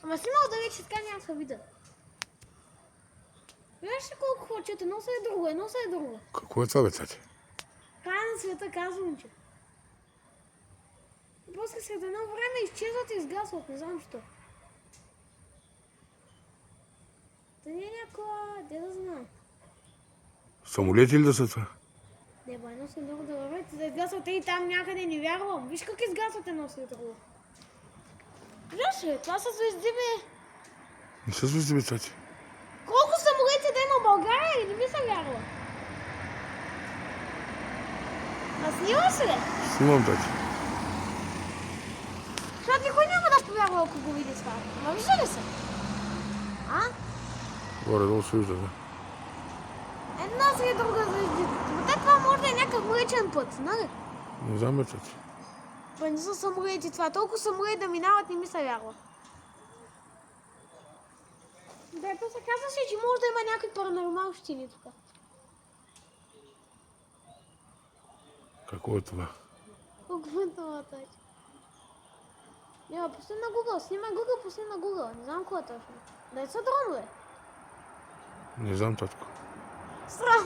Ама снимал да вече така няма се видя. Виж ли колко хочете, едно са е друго, едно са е друго. Какво е това, бе, цаце? Край на света, казвам, че. После след едно време изчезват и изгасват, не знам що. Та не е някаква, де да знам. Самолети ли да са това? Не, бе, едно след друго да вървят и да изгасват и там някъде, не вярвам. Виж как изгасват едно след друго. Виж ли, това са звезди, бе. Не са звезди, бе, цаце. Колко самолети да има в България и не ми се вярва. А снимаш ли? Снимам, цаце. Защото никой няма да повярва, ако го види това. Ама вижда ли се? А? Горе-долу се вижда, да. Една след друга звезди. Но те това може да е някакъв млечен път, нали? Не знам, бе, цаце. Па не са самолети това. Толкова самолети да минават, не ми се вярва. Да, после казваше, че може да има някакви паранормалщини тук. Какво е това? Колко е това тъй? Я, пусни на Google, снимай Google, пусни на Google. Не знам кое точно. Да е са дрон, бе. Не знам, татко. Срам.